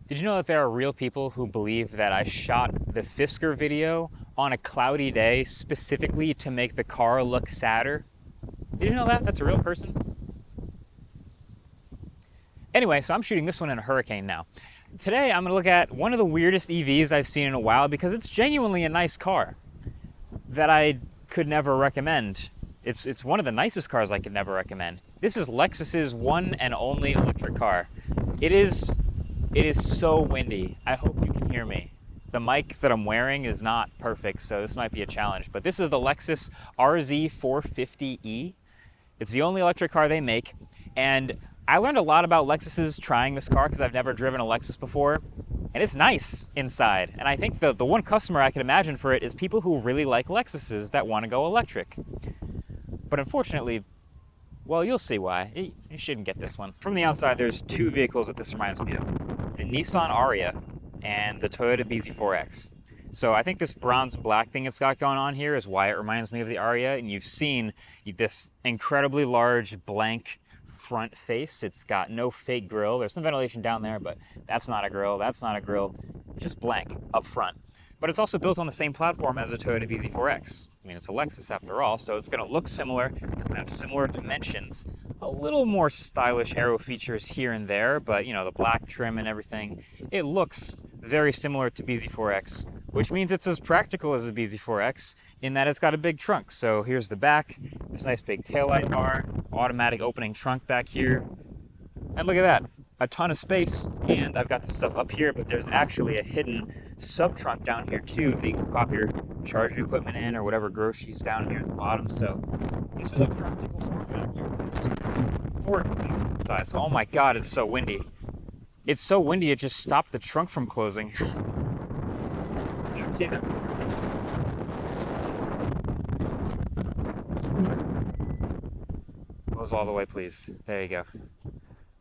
Did you know that there are real people who believe that I shot the Fisker video on a cloudy day specifically to make the car look sadder? Did you know that? That's a real person. Anyway, so I'm shooting this one in a hurricane now. Today I'm going to look at one of the weirdest EVs I've seen in a while because it's genuinely a nice car that I could never recommend. It's one of the nicest cars I could never recommend. This is Lexus's one and only electric car. It is so windy. I hope you can hear me. The mic that I'm wearing is not perfect, so this might be a challenge. But this is the Lexus RZ 450e. It's the only electric car they make. And I learned a lot about Lexuses trying this car because I've never driven a Lexus before. And it's nice inside. And I think the one customer I can imagine for it is people who really like Lexuses that want to go electric. But unfortunately, well, you'll see why. You shouldn't get this one. From the outside, there's two vehicles that this reminds me of. The Nissan Ariya and the Toyota BZ4X. So I think this bronze and black thing it's got going on here is why it reminds me of the Ariya. And you've seen this incredibly large blank front face. It's got no fake grille. There's some ventilation down there, but that's not a grille. That's not a grille. It's just blank up front. But it's also built on the same platform as a Toyota BZ4X. I mean, it's a Lexus after all, so it's going to look similar. It's going to have similar dimensions. A little more stylish aero features here and there, but you know, the black trim and everything. It looks very similar to BZ4X, which means it's as practical as a BZ4X in that it's got a big trunk. So here's the back, this nice big taillight bar, automatic opening trunk back here. And look at that, a ton of space. And I've got this stuff up here, but there's actually a hidden sub-trunk down here too that you can pop your charging equipment in or whatever groceries down here at the bottom. So this is a practical form factor. This is forward size. Oh my God, it's so windy. It's so windy it just stopped the trunk from closing. You can see that. Close all the way, please. There you go.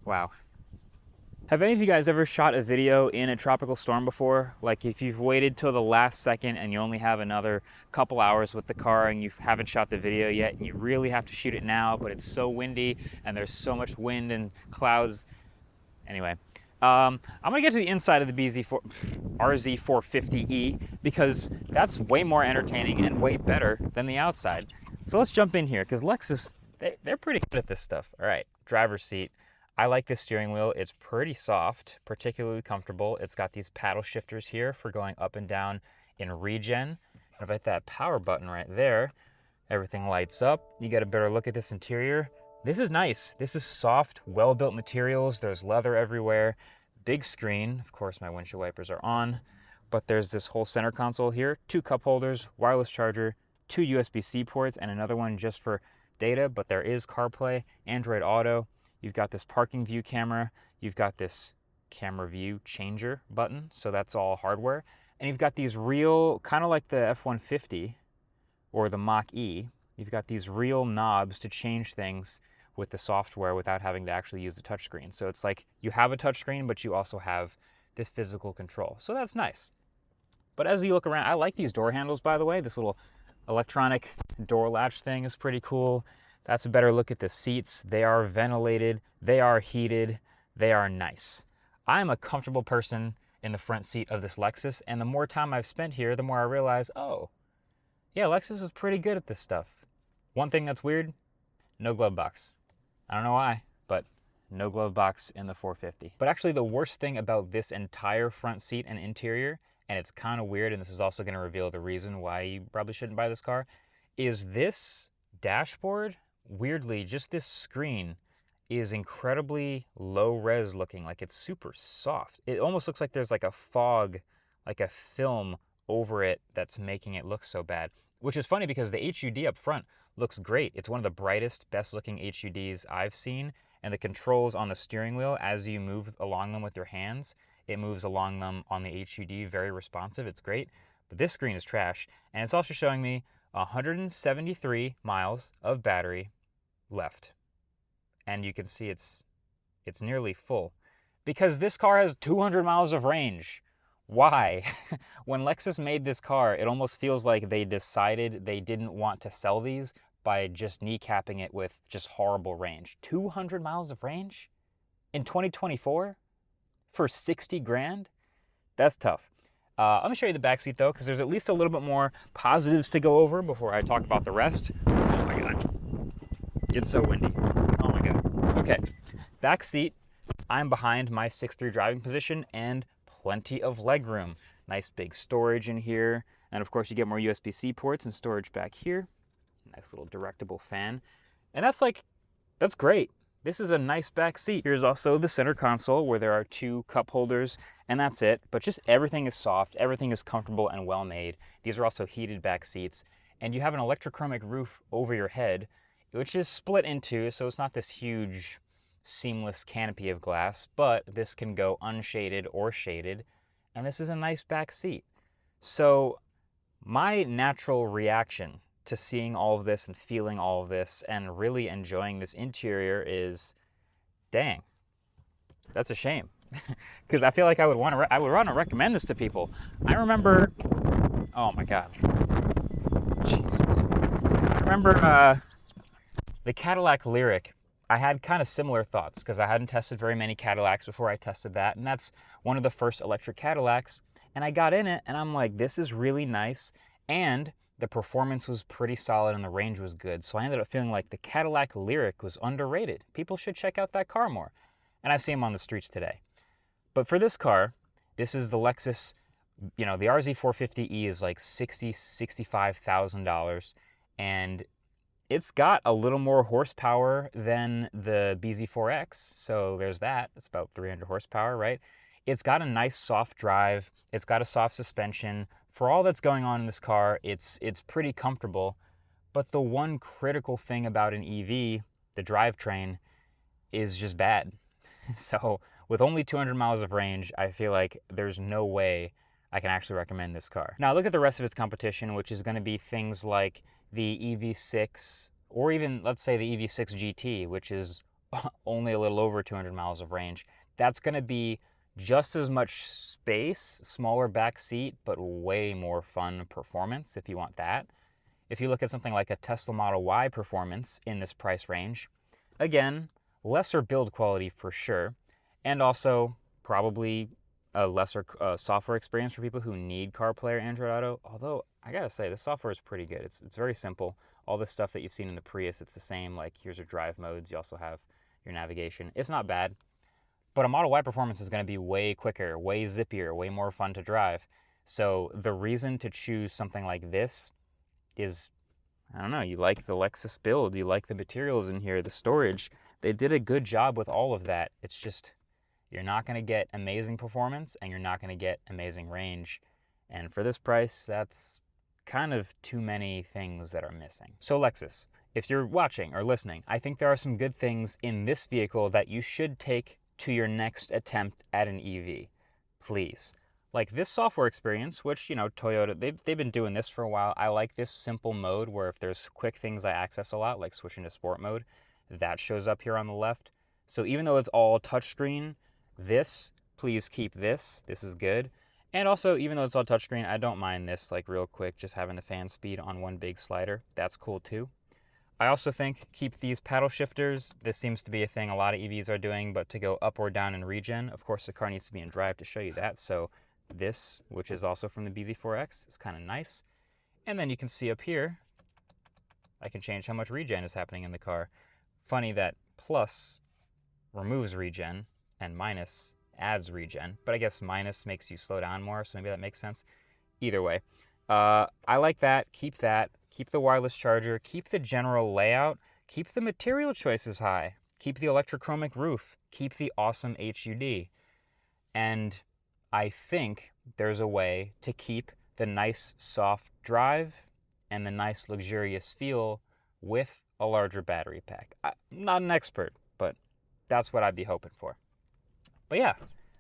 Wow. Have any of you guys ever shot a video in a tropical storm before? Like if you've waited till the last second and you only have another couple hours with the car and you haven't shot the video yet and you really have to shoot it now, but it's so windy and there's so much wind and clouds. Anyway, I'm gonna get to the inside of the RZ450e because that's way more entertaining and way better than the outside. So let's jump in here because Lexus, they're pretty good at this stuff. All right, driver's seat. I like this steering wheel. It's pretty soft, particularly comfortable. It's got these paddle shifters here for going up and down in regen. And if I hit that power button right there, everything lights up. You get a better look at this interior. This is nice. This is soft, well-built materials. There's leather everywhere. Big screen. Of course, my windshield wipers are on. But there's this whole center console here. 2 cup holders, wireless charger, 2 USB-C ports, and another one just for data. But there is CarPlay, Android Auto. You've got this parking view camera, you've got this camera view changer button, so that's all hardware. And you've got these real, kind of like the F-150 or the Mach-E, you've got these real knobs to change things with the software without having to actually use the touchscreen. So it's like you have a touchscreen, but you also have the physical control. So that's nice. But as you look around, I like these door handles, by the way. This little electronic door latch thing is pretty cool. That's a better look at the seats. They are ventilated, they are heated, they are nice. I'm a comfortable person in the front seat of this Lexus, and the more time I've spent here, the more I realize, oh, yeah, Lexus is pretty good at this stuff. One thing that's weird, no glove box. I don't know why, but no glove box in the 450. But actually the worst thing about this entire front seat and interior, and it's kind of weird, and this is also going to reveal the reason why you probably shouldn't buy this car, is this dashboard. Weirdly, just this screen is incredibly low res looking, like it's super soft. It almost looks like there's like a fog, like a film over it that's making it look so bad. Which is funny because the HUD up front looks great. It's one of the brightest, best looking HUDs I've seen. And the controls on the steering wheel, as you move along them with your hands, it moves along them on the HUD, very responsive, it's great. But this screen is trash. And it's also showing me 173 miles of battery left, and you can see it's nearly full because this car has 200 miles of range. Why? When Lexus made this car, it almost feels like they decided they didn't want to sell these by just kneecapping it with just horrible range. 200 miles of range in 2024? for 60 grand, that's tough. Let me show you the back seat though, because there's at least a little bit more positives to go over before I talk about the rest. Oh my God, it's so windy. Oh my God. Okay, back seat. I'm behind my 6'3" driving position and plenty of leg room. Nice big storage in here. And of course you get more USB-C ports and storage back here. Nice little directable fan. And that's great. This is a nice back seat. Here's also the center console where there are 2 cup holders, and that's it. But just everything is soft, everything is comfortable and well made. These are also heated back seats. And you have an electrochromic roof over your head, which is split in 2, so it's not this huge seamless canopy of glass, but this can go unshaded or shaded, and this is a nice back seat. So my natural reaction to seeing all of this and feeling all of this and really enjoying this interior is, dang, that's a shame. Because I feel like I would want to recommend this to people. I remember, oh my God, Jesus. I remember the Cadillac Lyriq. I had kind of similar thoughts because I hadn't tested very many Cadillacs before I tested that, and that's one of the first electric Cadillacs. And I got in it and I'm like, this is really nice, and the performance was pretty solid and the range was good. So I ended up feeling like the Cadillac Lyriq was underrated. People should check out that car more. And I see them on the streets today. But for this car, this is the Lexus, the RZ 450e is like $65,000, and it's got a little more horsepower than the BZ4X, so there's that. It's about 300 horsepower, right? It's got a nice soft drive. It's got a soft suspension. For all that's going on in this car, it's pretty comfortable. But the one critical thing about an EV, the drivetrain, is just bad. So with only 200 miles of range, I feel like there's no way I can actually recommend this car. Now look at the rest of its competition, which is going to be things like the EV6, or even let's say the EV6 GT, which is only a little over 200 miles of range. That's going to be just as much space, smaller back seat, but way more fun performance if you want that. If you look at something like a Tesla Model Y performance in this price range, again, lesser build quality for sure, and also probably a lesser software experience for people who need CarPlay or Android Auto. Although I gotta say, the software is pretty good. It's very simple. All the stuff that you've seen in the Prius, it's the same. Like here's your drive modes. You also have your navigation. It's not bad, but a Model Y performance is going to be way quicker, way zippier, way more fun to drive. So the reason to choose something like this is, I don't know, you like the Lexus build, you like the materials in here, the storage. They did a good job with all of that. It's just, you're not going to get amazing performance and you're not going to get amazing range. And for this price, that's kind of too many things that are missing. So Lexus, if you're watching or listening, I think there are some good things in this vehicle that you should take to your next attempt at an EV. Please. Like this software experience, which, Toyota, they've been doing this for a while. I like this simple mode where if there's quick things I access a lot, like switching to sport mode, that shows up here on the left. So even though it's all touchscreen, please keep this. This is good. And also, even though it's all touchscreen, I don't mind this, like real quick, just having the fan speed on one big slider. That's cool too. I also think keep these paddle shifters. This seems to be a thing a lot of EVs are doing, but to go up or down in regen, of course the car needs to be in drive to show you that. So this, which is also from the BZ4X, is kind of nice. And then you can see up here, I can change how much regen is happening in the car. Funny that plus removes regen and minus adds regen, but I guess minus makes you slow down more, so maybe that makes sense. Either way, I like that. Keep that. Keep the wireless charger. Keep the general layout. Keep the material choices high. Keep the electrochromic roof. Keep the awesome HUD. And I think there's a way to keep the nice soft drive and the nice luxurious feel with a larger battery pack. I'm not an expert, but that's what I'd be hoping for. But yeah,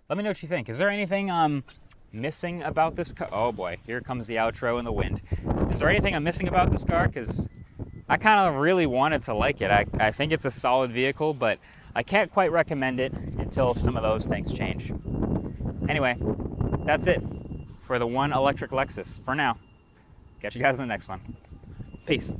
let me know what you think. Is there anything I'm missing about this car? Oh boy, here comes the outro in the wind. Is there anything I'm missing about this car? Because I kind of really wanted to like it. I think it's a solid vehicle, but I can't quite recommend it until some of those things change. Anyway, that's it for the one electric Lexus for now. Catch you guys in the next one. Peace.